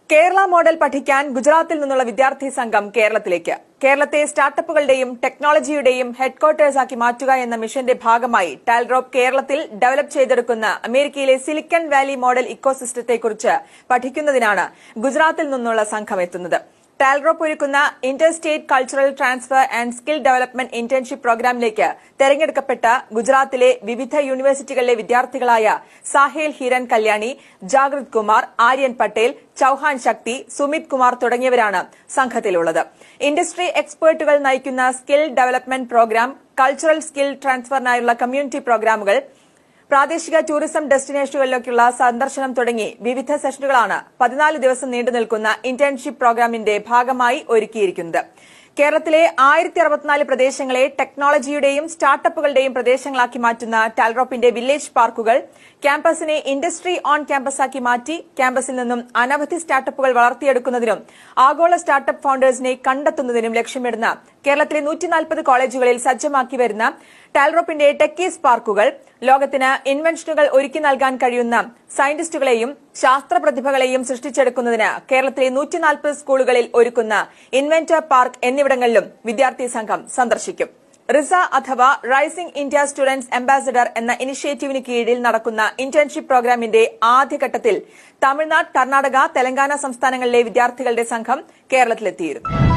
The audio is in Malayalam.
കേരള മോഡൽ പഠിക്കാൻ ഗുജറാത്തിൽ നിന്നുള്ള വിദ്യാർത്ഥി സംഘം കേരളത്തിലേക്ക്. കേരളത്തെ സ്റ്റാർട്ടപ്പുകളുടെയും ടെക്നോളജിയുടെയും ഹെഡ്ക്വാർട്ടേഴ്സാക്കി മാറ്റുക എന്ന മിഷന്റെ ഭാഗമായി ടാൽറോപ്പ് കേരളത്തിൽ ഡെവലപ്പ് ചെയ്തെടുക്കുന്ന അമേരിക്കയിലെ സിലിക്കൺ വാലി മോഡൽ ഇക്കോസിസ്റ്റത്തെക്കുറിച്ച് പഠിക്കുന്നതിനാണ് ഗുജറാത്തിൽ നിന്നുള്ള സംഘം എത്തുന്നത്. ടാൽറോപ്പ് ഒരുക്കുന്ന Inter state cultural transfer and skill development internship പ്രോഗ്രാമിലേക്ക് തെരഞ്ഞെടുക്കപ്പെട്ട ഗുജറാത്തിലെ വിവിധ യൂണിവേഴ്സിറ്റികളിലെ വിദ്യാർത്ഥികളായ സാഹേൽ ഹിരൺ കല്യാണി, ജാഗ്രത് കുമാർ, ആര്യൻ പട്ടേൽ, ചൌഹാൻ ശക്തി, സുമിത് കുമാർ തുടങ്ങിയവരാണ് സംഘത്തിലുള്ളത്. ഇൻഡസ്ട്രി എക്സ്പേർട്ടുകൾ നയിക്കുന്ന skill development program, cultural skill ട്രാൻസ്ഫറിനായുള്ള കമ്മ്യൂണിറ്റി പ്രോഗ്രാമുകൾ, പ്രാദേശിക ടൂറിസം ഡെസ്റ്റിനേഷനുകളിലേക്കുള്ള സന്ദർശനം തുടങ്ങി വിവിധ സെഷനുകളാണ് 14 ദിവസം നീണ്ടുനിൽക്കുന്ന ഇന്റേൺഷിപ്പ് പ്രോഗ്രാമിന്റെ ഭാഗമായി ഒരുക്കിയിരിക്കുന്നത്. കേരളത്തിലെ 1064 പ്രദേശങ്ങളെ ടെക്നോളജിയുടെയും സ്റ്റാർട്ടപ്പുകളുടെയും പ്രദേശങ്ങളാക്കി മാറ്റുന്ന ടാൽറോപ്പിന്റെ വില്ലേജ് പാർക്കുകൾ ക്യാമ്പസിനെ ഇൻഡസ്ട്രി ഓൺ ക്യാമ്പസാക്കി മാറ്റി ക്യാമ്പസിൽ നിന്നും അനവധി സ്റ്റാർട്ടപ്പുകൾ വളർത്തിയെടുക്കുന്നതിനും ആഗോള സ്റ്റാർട്ടപ്പ് ഫൌണ്ടേഴ്സിനെ കണ്ടെത്തുന്നതിനും ലക്ഷ്യമിടുന്ന കേരളത്തിലെ 140 കോളേജുകളിൽ സജ്ജമാക്കി വരുന്ന ടാൽറോപ്പിന്റെ ടെക്കീസ് പാർക്കുകൾ ലോകത്തിന് ഇൻവെൻഷനുകൾ ഒരുക്കി നൽകാൻ കഴിയുന്ന സയന്റിസ്റ്റുകളെയും ശാസ്ത്ര പ്രതിഭകളെയും സൃഷ്ടിച്ചെടുക്കുന്നതിന് കേരളത്തിലെ 140 സ്കൂളുകളിൽ ഒരുക്കുന്ന ഇൻവെന്റർ പാർക്ക് എന്നിവിടങ്ങളിലും വിദ്യാർത്ഥി സംഘം സന്ദർശിക്കും. റിസ അഥവാ റൈസിംഗ് ഇന്ത്യ സ്റ്റുഡന്റ്സ് അംബാസഡർ എന്ന ഇനിഷ്യേറ്റീവിന് കീഴിൽ നടക്കുന്ന ഇന്റേൺഷിപ്പ് പ്രോഗ്രാമിന്റെ ആദ്യഘട്ടത്തിൽ തമിഴ്നാട്, കർണാടക, തെലങ്കാന സംസ്ഥാനങ്ങളിലെ വിദ്യാർത്ഥികളുടെ സംഘം കേരളത്തിലെത്തിയിരുന്നു.